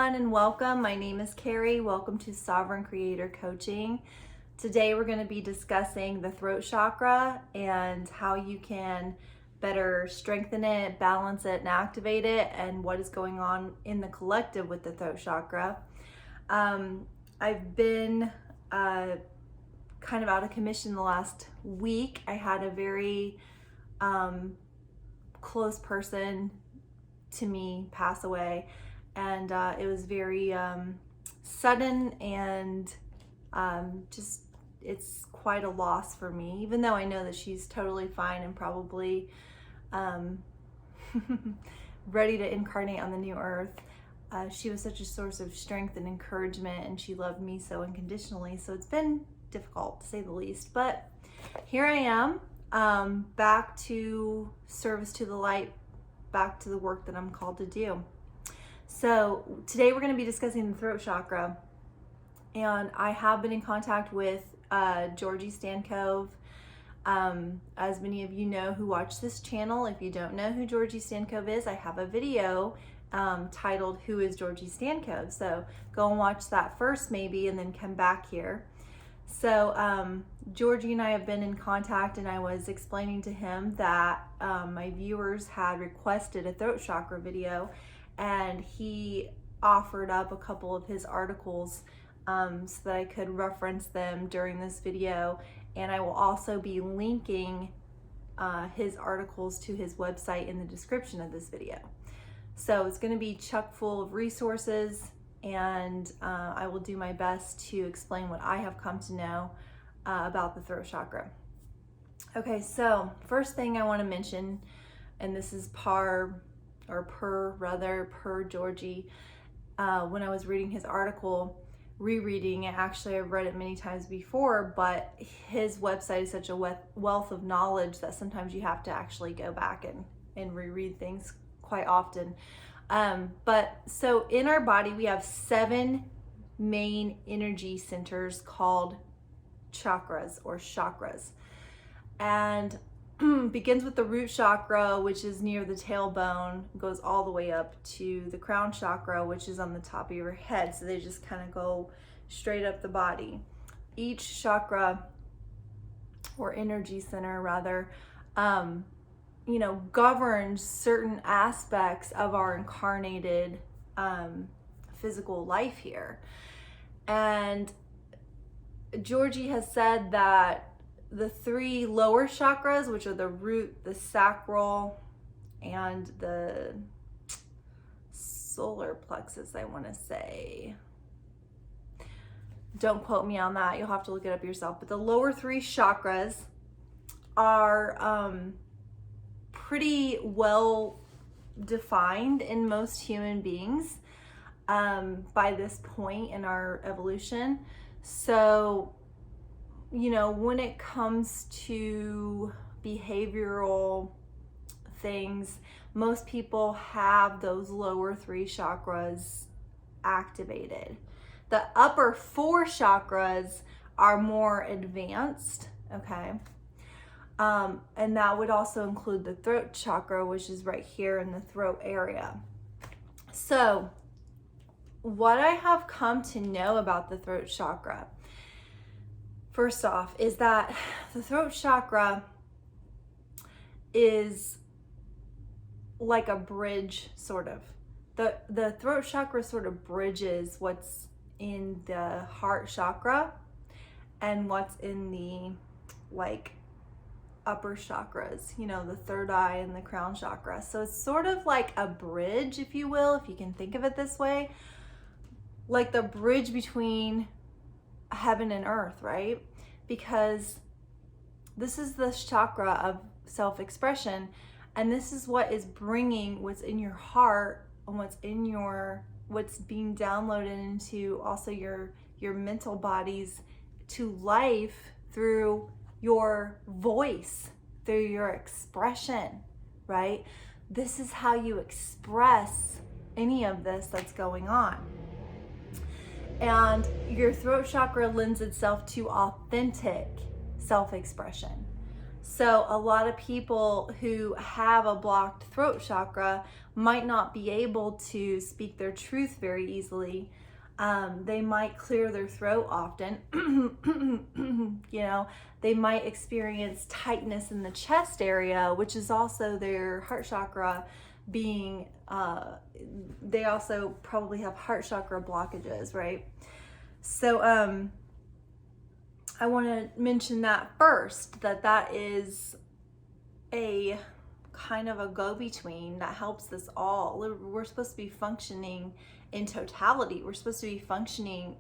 everyone and welcome. My name is Carrie. Welcome to Sovereign Creator Coaching. Today we're going to be discussing the throat chakra and how you can better strengthen it, balance it, and activate it, and what is going on in the collective with the throat chakra. I've been kind of out of commission the last week. I had a very close person to me pass away, and it was very sudden, and just it's quite a loss for me, even though I know that she's totally fine and probably ready to incarnate on the new earth. She was such a source of strength and encouragement, and she loved me so unconditionally, so it's been difficult to say the least, but here I am, back to service to the light, back to the work that I'm called to do. So today we're going to be discussing the throat chakra, and I have been in contact with Georgi Stankov. As many of you know who watch this channel, if you don't know who Georgi Stankov is, I have a video titled Who is Georgi Stankov? So go and watch that first maybe, and then come back here. So Georgi and I have been in contact, and I was explaining to him that my viewers had requested a throat chakra video, and he offered up a couple of his articles so that I could reference them during this video, and I will also be linking his articles to his website in the description of this video. So it's going to be chock full of resources, and I will do my best to explain what I have come to know about the throat chakra. Okay, so first thing I want to mention, and this is per Georgi, when I was reading his article, rereading it, actually I've read it many times before, but his website is such a wealth of knowledge that sometimes you have to actually go back and reread things quite often. But so in our body we have 7 main energy centers called chakras or chakras, and begins with the root chakra, which is near the tailbone, goes all the way up to the crown chakra, which is on the top of your head. So they just kind of go straight up the body. Each chakra or energy center rather, governs certain aspects of our incarnated physical life here. And Georgi has said that the 3 lower chakras, which are the root, the sacral, and the solar plexus, I want to say. Don't quote me on that. You'll have to look it up yourself. But the lower 3 chakras are pretty well defined in most human beings by this point in our evolution. So when it comes to behavioral things, most people have those lower 3 chakras activated. The upper 4 chakras are more advanced, okay? And that would also include the throat chakra, which is right here in the throat area. So what I have come to know about the throat chakra, first off, is that the throat chakra is like a bridge, sort of. The throat chakra sort of bridges what's in the heart chakra and what's in the upper chakras, the third eye and the crown chakra. So it's sort of like a bridge, if you will, if you can think of it this way, like the bridge between heaven and earth, right? Because this is the chakra of self-expression, and this is what is bringing what's in your heart and what's being downloaded into also your mental bodies to life through your voice, through your expression, right? This is how you express any of this that's going on. And your throat chakra lends itself to authentic self-expression. So a lot of people who have a blocked throat chakra might not be able to speak their truth very easily. They might clear their throat often. You know, they might experience tightness in the chest area, which is also their heart chakra being, they also probably have heart chakra blockages, right? So I want to mention that first, that is a kind of a go-between that helps us all. We're supposed to be functioning in totality. We're supposed to be functioning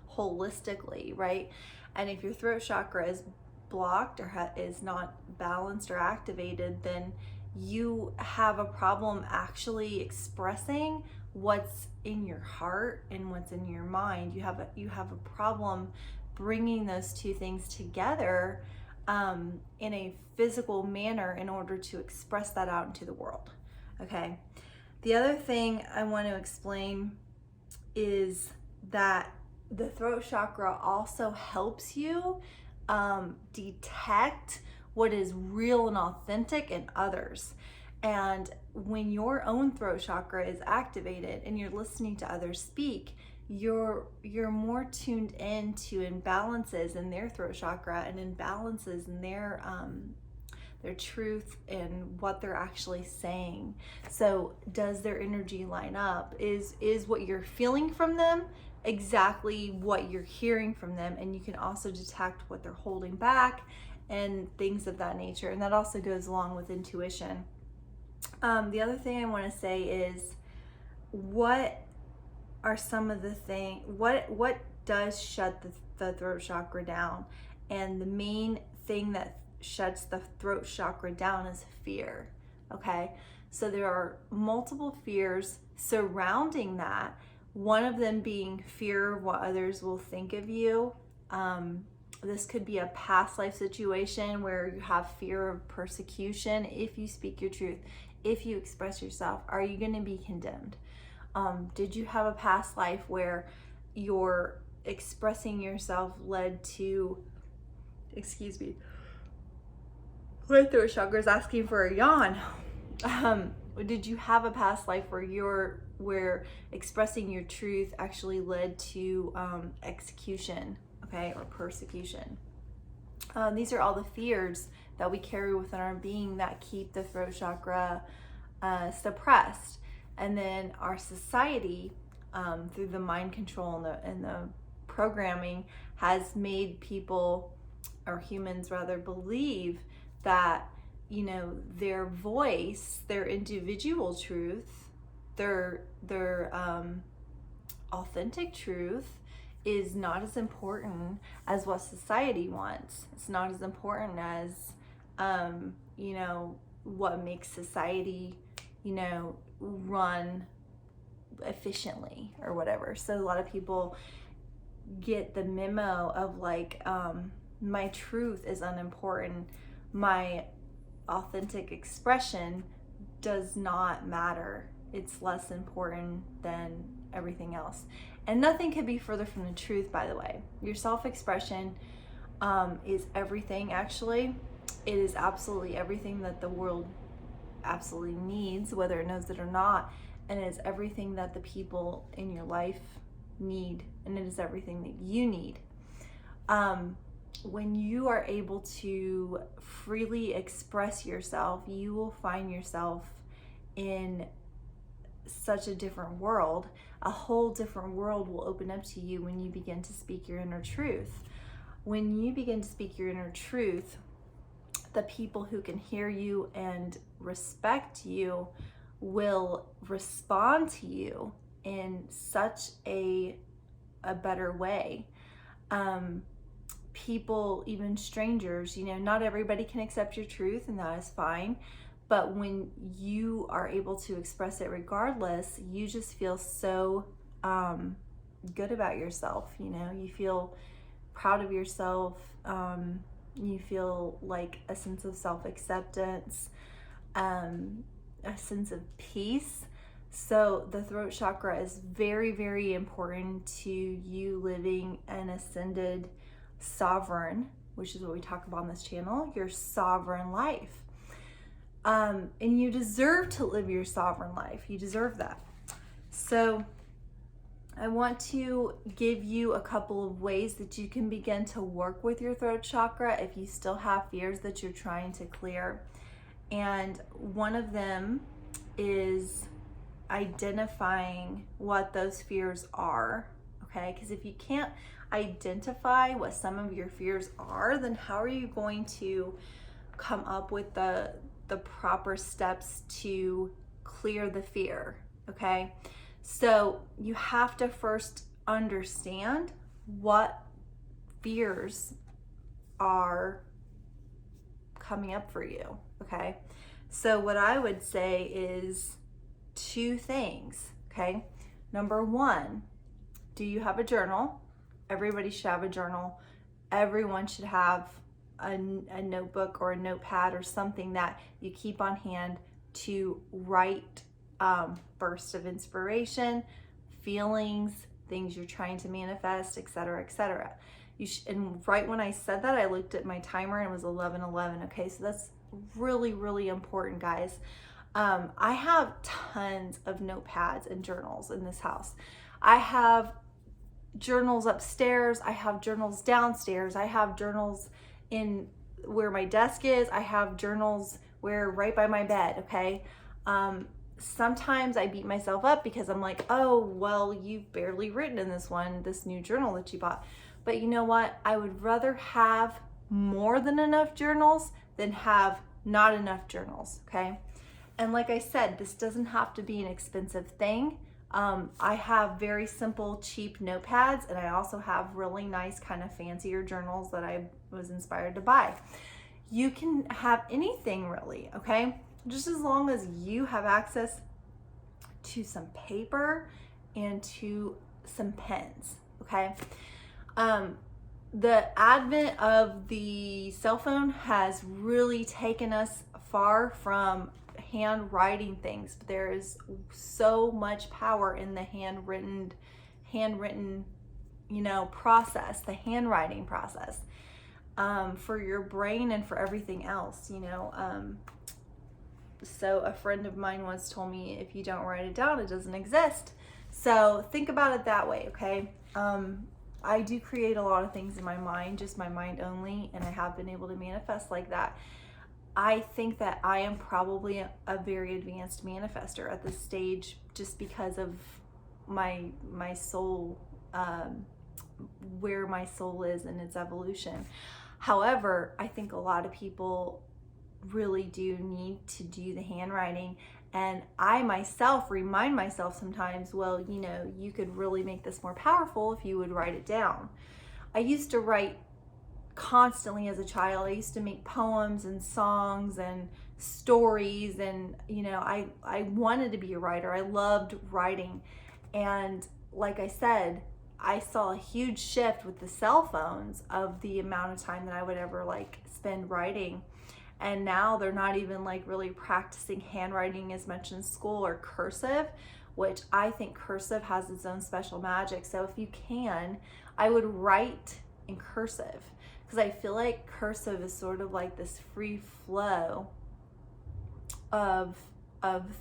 holistically, right? And if your throat chakra is blocked or is not balanced or activated, then you have a problem actually expressing what's in your heart and what's in your mind. You have a problem bringing those two things together in a physical manner in order to express that out into the world. Okay. The other thing I want to explain is that the throat chakra also helps you detect what is real and authentic in others. And when your own throat chakra is activated and you're listening to others speak, you're more tuned in to imbalances in their throat chakra and imbalances in their truth and what they're actually saying. So does their energy line up? Is what you're feeling from them exactly what you're hearing from them? And you can also detect what they're holding back and things of that nature. And that also goes along with intuition. The other thing I want to say is, what are some of the things, what does shut the throat chakra down? And the main thing that shuts the throat chakra down is fear. Okay, so there are multiple fears surrounding that, one of them being fear of what others will think of you. This could be a past life situation where you have fear of persecution if you speak your truth, if you express yourself. Are you going to be condemned? Did you have a past life where your expressing yourself led to, excuse me, my throat chakra is asking for a yawn. Did you have a past life where expressing your truth actually led to execution, okay, or persecution? These are all the fears that we carry within our being that keep the throat chakra suppressed. And then our society, through the mind control and the programming, has made people, or humans rather, believe that, you know, their voice, their individual truth, their authentic truth is not as important as what society wants. It's not as important as, you know, what makes society, you know, run efficiently or whatever. So a lot of people get the memo of like, my truth is unimportant. My authentic expression does not matter. It's less important than everything else. And nothing could be further from the truth, by the way. Your self-expression is everything, actually. It is absolutely everything that the world absolutely needs, whether it knows it or not. And it is everything that the people in your life need. And it is everything that you need. When you are able to freely express yourself, you will find yourself in such a different world. A whole different world will open up to you when you begin to speak your inner truth. When you begin to speak your inner truth, the people who can hear you and respect you will respond to you in such a better way. People, even strangers, you know, not everybody can accept your truth, and that is fine. But when you are able to express it regardless, you just feel so good about yourself. You know, you feel proud of yourself. You feel like a sense of self-acceptance, a sense of peace. So the throat chakra is very, very important to you living an ascended, sovereign which is what we talk about on this channel, your sovereign life. And you deserve to live your sovereign life. You deserve that. So I want to give you a couple of ways that you can begin to work with your throat chakra if you still have fears that you're trying to clear. And one of them is identifying what those fears are, okay? Because if you can't identify what some of your fears are, then how are you going to come up with the proper steps to clear the fear, okay? So you have to first understand what fears are coming up for you, okay? So what I would say is 2 things, okay? Number 1, do you have a journal? Everybody should have a journal. Everyone should have a notebook or a notepad or something that you keep on hand to write bursts of inspiration, feelings, things you're trying to manifest, etc., etc. And right when I said that, I looked at my timer and it was 11:11. Okay, so that's really, really important, guys. I have tons of notepads and journals in this house. I have journals upstairs. I have journals downstairs. I have journals in where my desk is. I have journals where right by my bed. Okay. Sometimes I beat myself up because I'm like, oh, well, you've barely written in this new journal that you bought. But you know what? I would rather have more than enough journals than have not enough journals. Okay. And like I said, this doesn't have to be an expensive thing. I have very simple, cheap notepads, and I also have really nice kind of fancier journals that I was inspired to buy. You can have anything really, okay? Just as long as you have access to some paper and to some pens, okay? The advent of the cell phone has really taken us far from handwriting things. There is so much power in the handwritten, process, the handwriting process, for your brain and for everything else, So a friend of mine once told me, if you don't write it down, it doesn't exist. So think about it that way, okay? I do create a lot of things in my mind, just my mind only, and I have been able to manifest like that. I think that I am probably a very advanced manifester at this stage, just because of my soul, where my soul is in its evolution. However, I think a lot of people really do need to do the handwriting, and I myself remind myself sometimes, well, you could really make this more powerful if you would write it down. I used to write constantly as a child. I used to make poems and songs and stories, and I wanted to be a writer. I loved writing, and like I said, I saw a huge shift with the cell phones of the amount of time that I would ever spend writing. And now they're not even really practicing handwriting as much in school, or cursive, which I think cursive has its own special magic. So if you can, I would write in cursive, because I feel like cursive is sort of like this free flow of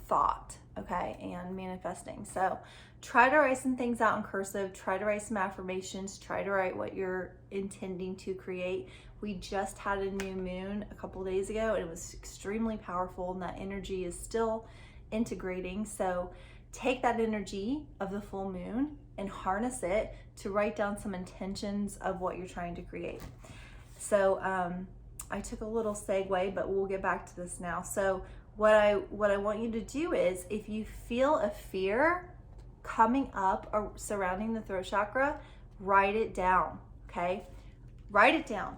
thought, okay, and manifesting. So try to write some things out in cursive, try to write some affirmations, try to write what you're intending to create. We just had a new moon a couple days ago, and it was extremely powerful, and that energy is still integrating. So take that energy of the full moon and harness it to write down some intentions of what you're trying to create. So I took a little segue, but we'll get back to this now. So what I want you to do is, if you feel a fear coming up or surrounding the throat chakra, write it down, okay? Write it down.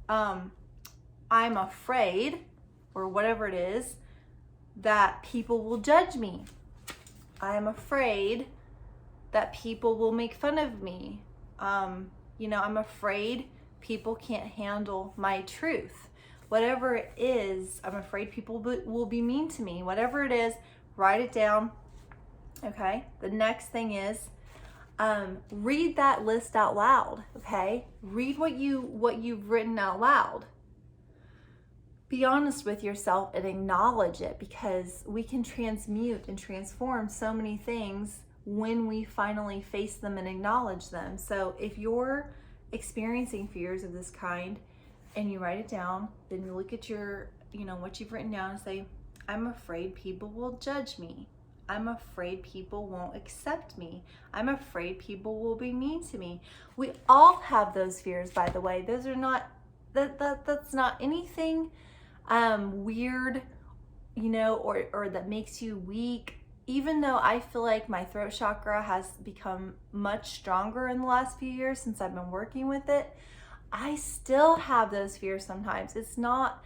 I'm afraid, or whatever it is, that people will judge me. I am afraid that people will make fun of me. I'm afraid people can't handle my truth. Whatever it is, I'm afraid people will be mean to me. Whatever it is, write it down. Okay. The next thing is, read that list out loud, okay? Read what you've written out loud. Be honest with yourself and acknowledge it, because we can transmute and transform so many things when we finally face them and acknowledge them. So if you're experiencing fears of this kind and you write it down, then you look at your, what you've written down and say, I'm afraid people will judge me. I'm afraid people won't accept me. I'm afraid people will be mean to me. We all have those fears, by the way. Those are not, that's not anything weird, or that makes you weak. Even though I feel like my throat chakra has become much stronger in the last few years since I've been working with it, I still have those fears sometimes. It's not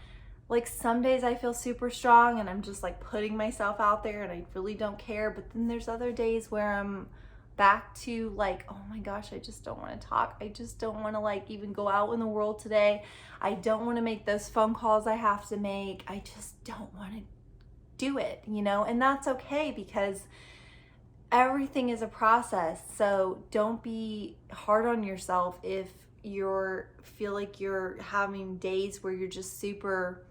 like some days I feel super strong and I'm just like putting myself out there and I really don't care. But then there's other days where I'm back to like, oh my gosh, I just don't want to talk. I just don't want to like even go out in the world today. I don't want to make those phone calls I have to make. I just don't want to do it, and that's okay, because everything is a process. So don't be hard on yourself if feel like you're having days where you're just super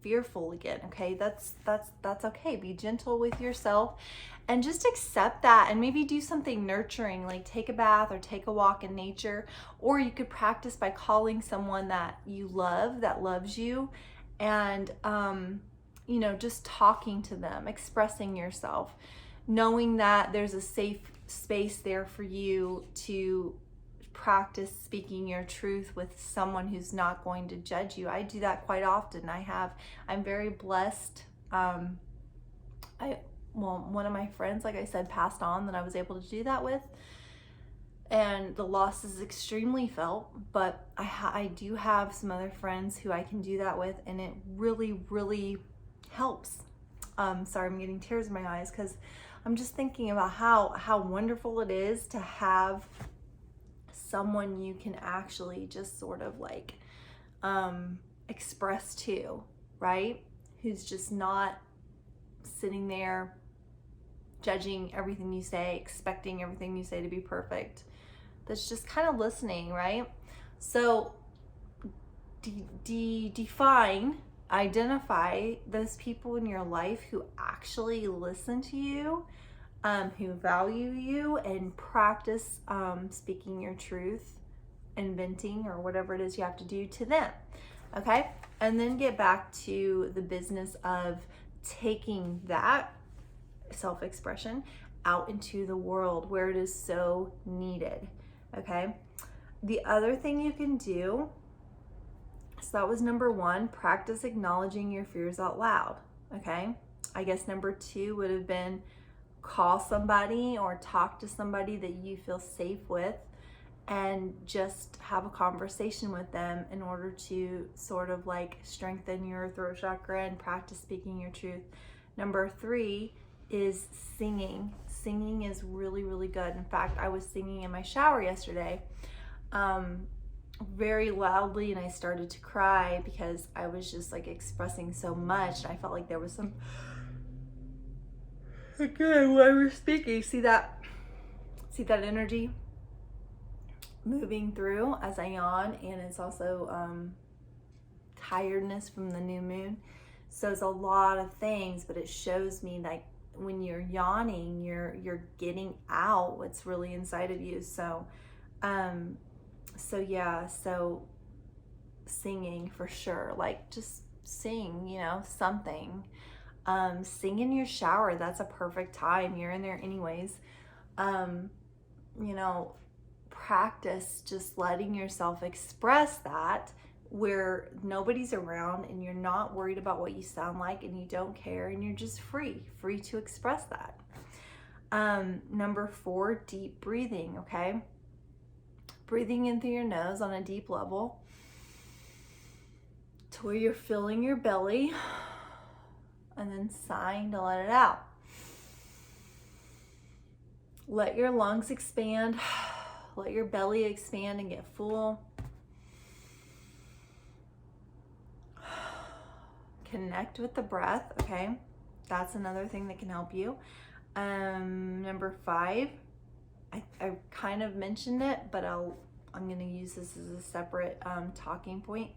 fearful again. Okay, that's okay. Be gentle with yourself and just accept that, and maybe do something nurturing, like take a bath or take a walk in nature. Or you could practice by calling someone that you love, that loves you, and just talking to them, expressing yourself, knowing that there's a safe space there for you to practice speaking your truth with someone who's not going to judge you. I do that quite often. I'm very blessed. One of my friends, like I said, passed on that I was able to do that with, and the loss is extremely felt, but I do have some other friends who I can do that with, and it really, really helps. Sorry, I'm getting tears in my eyes because I'm just thinking about how wonderful it is to have someone you can actually just sort of like express to, right? Who's just not sitting there judging everything you say, expecting everything you say to be perfect. That's just kind of listening, right? So identify those people in your life who actually listen to you, who value you, and practice speaking your truth and venting or whatever it is you have to do to them. Okay? And then get back to the business of taking that self-expression out into the world where it is so needed. Okay? The other thing you can do, so that was number 1, practice acknowledging your fears out loud. Okay? I guess number 2 would have been call somebody or talk to somebody that you feel safe with and just have a conversation with them in order to sort of like strengthen your throat chakra and practice speaking your truth. Number 3 is singing. Singing is really, really good. In fact, I was singing in my shower yesterday very loudly, and I started to cry because I was just like expressing so much. I felt like there was some, again, when I was speaking, see that energy moving through as I yawn, and it's also tiredness from the new moon. So it's a lot of things, but it shows me like when you're yawning, you're getting out what's really inside of you. So singing for sure, like just sing, something. Sing in your shower. That's a perfect time. You're in there anyways. Practice just letting yourself express that where nobody's around and you're not worried about what you sound like and you don't care and you're just free to express that. Number 4, deep breathing, okay? Breathing in through your nose on a deep level to where you're filling your belly, and then sighing to let it out. Let your lungs expand. Let your belly expand and get full. Connect with the breath, okay? That's another thing that can help you. Number 5, I kind of mentioned it, but I'm going to use this as a separate talking point.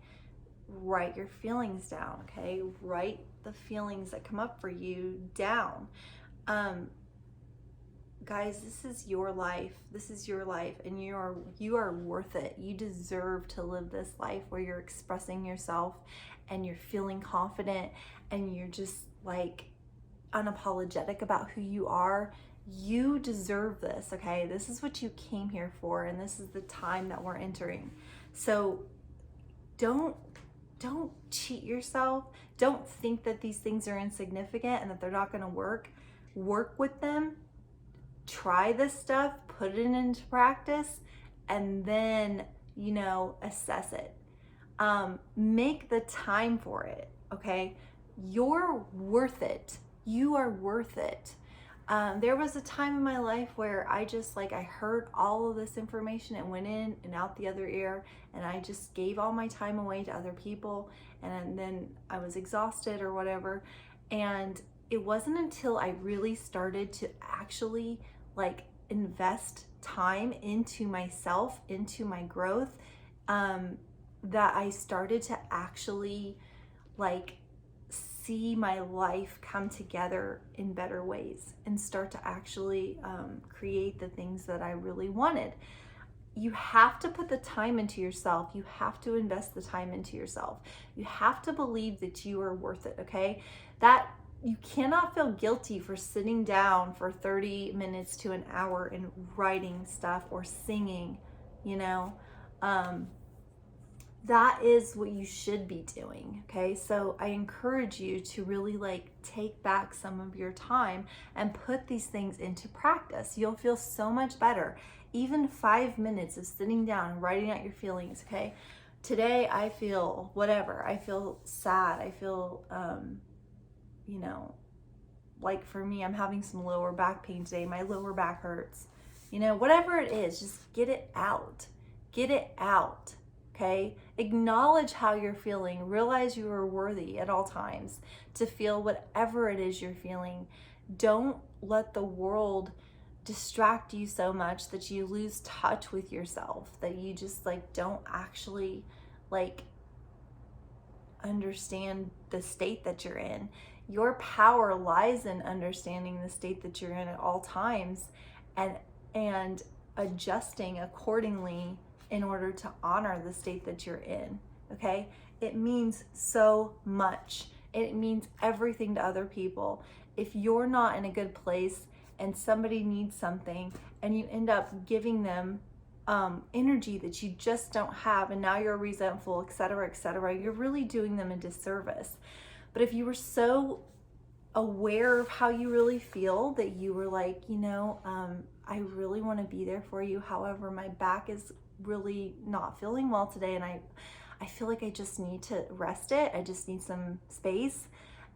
Write your feelings down, okay? Write the feelings that come up for you down. Guys, this is your life. This is your life, and you are worth it. You deserve to live this life where you're expressing yourself and you're feeling confident and you're just like unapologetic about who you are. You deserve this, okay? This is what you came here for, and this is the time that we're entering. So don't cheat yourself. Don't think that these things are insignificant and that they're not going to work. Work with them. Try this stuff, put it into practice, and then, assess it. Make the time for it, okay? You're worth it. You are worth it. There was a time in my life where I just I heard all of this information and went in and out the other ear, and I just gave all my time away to other people, and then I was exhausted or whatever. And it wasn't until I really started to actually invest time into myself, into my growth, that I started to actually see my life come together in better ways and start to actually create the things that I really wanted. You have to put the time into yourself. You have to invest the time into yourself. You have to believe that you are worth it, okay? That you cannot feel guilty for sitting down for 30 minutes to an hour and writing stuff or singing, that is what you should be doing, okay? So I encourage you to really take back some of your time and put these things into practice. You'll feel so much better. Even 5 minutes of sitting down and writing out your feelings, okay? Today I feel whatever. I feel sad. I feel, for me, I'm having some lower back pain today. My lower back hurts. Whatever it is, just get it out. Get it out. Okay? Acknowledge how you're feeling. Realize you are worthy at all times to feel whatever it is you're feeling. Don't let the world distract you so much that you lose touch with yourself, that you just don't actually understand the state that you're in. Your power lies in understanding the state that you're in at all times and adjusting accordingly in order to honor the state that you're in, okay? It means so much. It means everything to other people. If you're not in a good place and somebody needs something and you end up giving them energy that you just don't have, and now you're resentful, etc., you're really doing them a disservice. But if you were so aware of how you really feel that you were I really want to be there for you. However, my back is really not feeling well today, and I feel like I just need to rest it. I just need some space,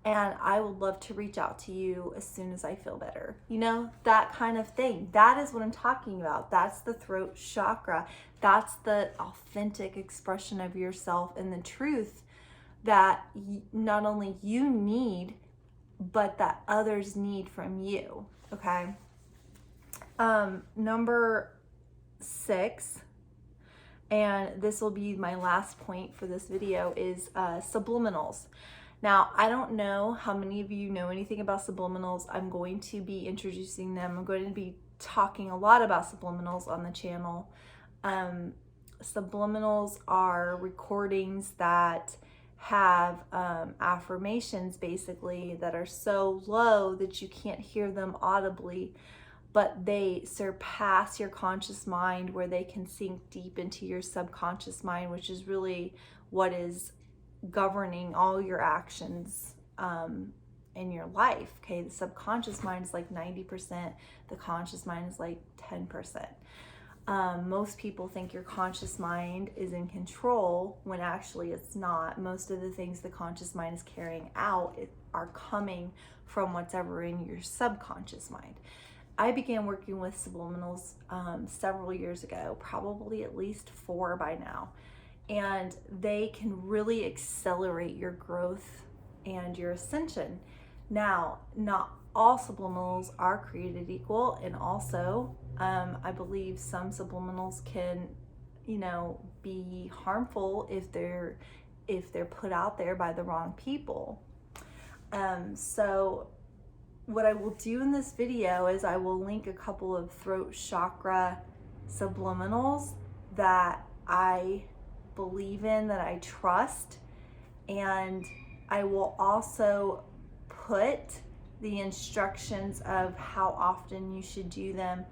and I would love to reach out to you as soon as I feel better. That kind of thing. That is what I'm talking about. That's the throat chakra. That's the authentic expression of yourself and the truth that not only you need, but that others need from you, okay? Number 6, and this will be my last point for this video, is subliminals. Now, I don't know how many of you know anything about subliminals. I'm going to be introducing them. I'm going to be talking a lot about subliminals on the channel. Subliminals are recordings that have affirmations basically that are so low that you can't hear them audibly, but they surpass your conscious mind, where they can sink deep into your subconscious mind, which is really what is governing all your actions in your life. Okay, the subconscious mind is 90%, the conscious mind is 10%. Most people think your conscious mind is in control when actually it's not. Most of the things the conscious mind is carrying out are coming from whatever in your subconscious mind. I began working with subliminals several years ago, probably at least 4 by now, and they can really accelerate your growth and your ascension. Now, not all subliminals are created equal, and also I believe some subliminals can, you know, be harmful if they're put out there by the wrong people. So what I will do in this video is I will link a couple of throat chakra subliminals that I believe in, that I trust, and I will also put the instructions of how often you should do them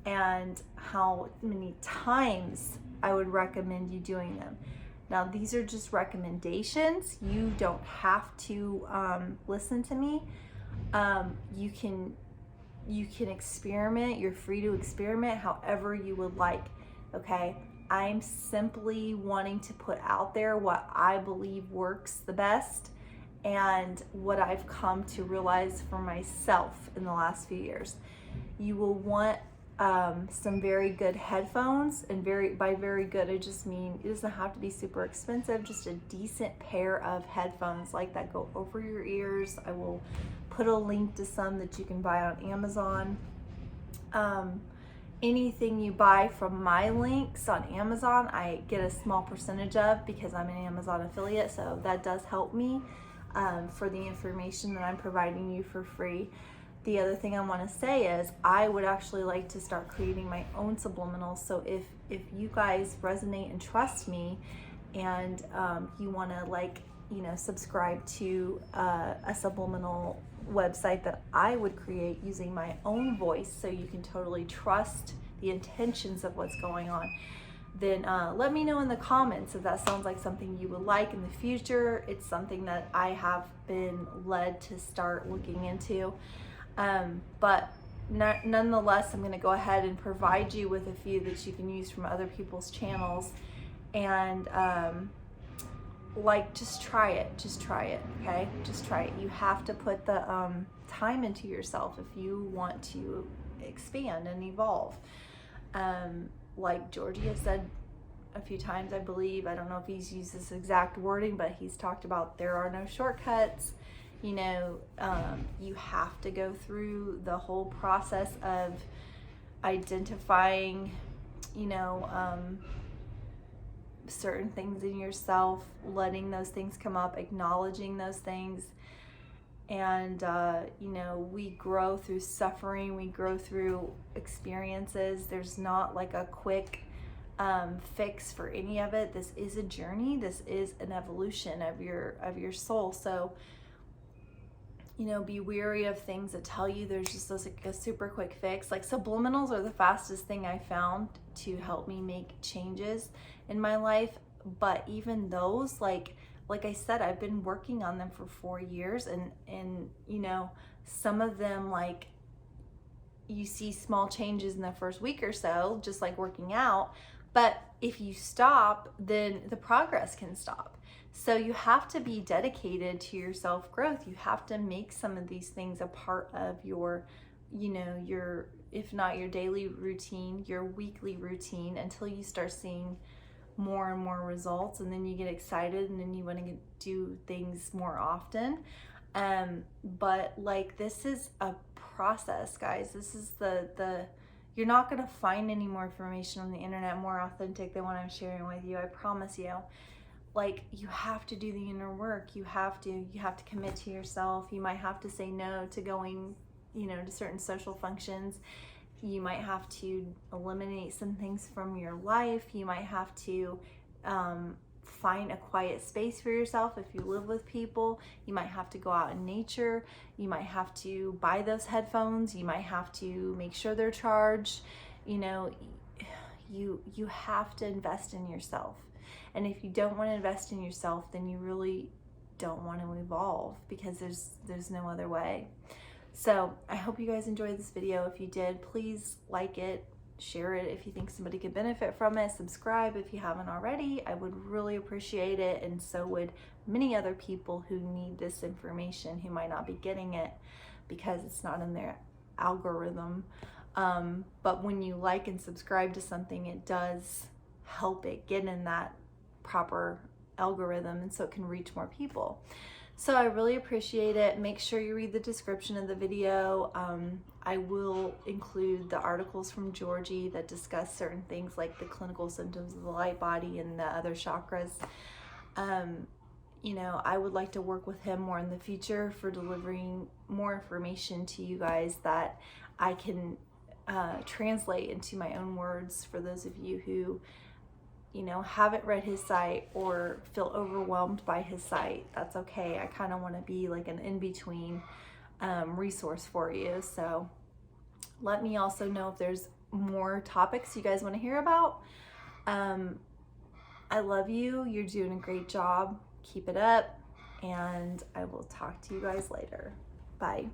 and how many times I would recommend you doing them. Now, these are just recommendations. You don't have to listen to me. You can experiment. You're free to experiment however you would like, okay? I'm simply wanting to put out there what I believe works the best and what I've come to realize for myself in the last few years. You will want some very good headphones, and by very good, I just mean it doesn't have to be super expensive, just a decent pair of headphones like that go over your ears. I will put a link to some that you can buy on Amazon. Anything you buy from my links on Amazon, I get a small percentage of because I'm an Amazon affiliate, so that does help me for the information that I'm providing you for free. The other thing I want to say is I would actually like to start creating my own subliminals. So if you guys resonate and trust me, and you want to, like, you know, subscribe to a subliminal website that I would create using my own voice, so you can totally trust the intentions of what's going on, then let me know in the comments if that sounds like something you would like in the future. It's something that I have been led to start looking into. But nonetheless, I'm going to go ahead and provide you with a few that you can use from other people's channels, and like, just try it, okay? Just try it. You have to put the time into yourself if you want to expand and evolve. Like Georgi has said a few times, I believe, I don't know if he's used this exact wording, but he's talked about there are no shortcuts. You know, you have to go through the whole process of identifying, you know, certain things in yourself, letting those things come up, acknowledging those things. And, you know, we grow through suffering, we grow through experiences. There's not like a quick fix for any of it. This is a journey. This is an evolution of your soul. So, you know, be wary of things that tell you there's just like a super quick fix. Like, subliminals are the fastest thing I found to help me make changes in my life. But even those, like I said, I've been working on them for 4 years, and you know, some of them, like, you see small changes in the first week or so, just like working out. But if you stop, then the progress can stop. So you have to be dedicated to your self-growth. You have to make some of these things a part of your, you know, your, if not your daily routine, your weekly routine, until you start seeing more and more results, and then you get excited, and then you want to do things more often. But like, this is a process, guys. This is the you're not going to find any more information on the internet more authentic than what I'm sharing with you. I promise you. Like, you have to do the inner work. You have to commit to yourself. You might have to say no to going, you know, to certain social functions. You might have to eliminate some things from your life. You might have to find a quiet space for yourself if you live with people. You might have to go out in nature. You might have to buy those headphones. You might have to make sure they're charged. You know, you have to invest in yourself. And if you don't want to invest in yourself, then you really don't want to evolve, because there's no other way. So I hope you guys enjoyed this video. If you did, please like it, share it if you think somebody could benefit from it, subscribe if you haven't already. I would really appreciate it, and so would many other people who need this information, who might not be getting it because it's not in their algorithm. But when you like and subscribe to something, it does help it get in that proper algorithm, and so it can reach more people. So I really appreciate it. Make sure you read the description of the video. I will include the articles from Georgi that discuss certain things like the clinical symptoms of the light body and the other chakras. You know, I would like to work with him more in the future for delivering more information to you guys that I can translate into my own words for those of you who, you know, haven't read his site or feel overwhelmed by his site. That's okay. I kind of want to be like an in-between resource for you. So let me also know if there's more topics you guys want to hear about. I love you. You're doing a great job. Keep it up, and I will talk to you guys later. Bye.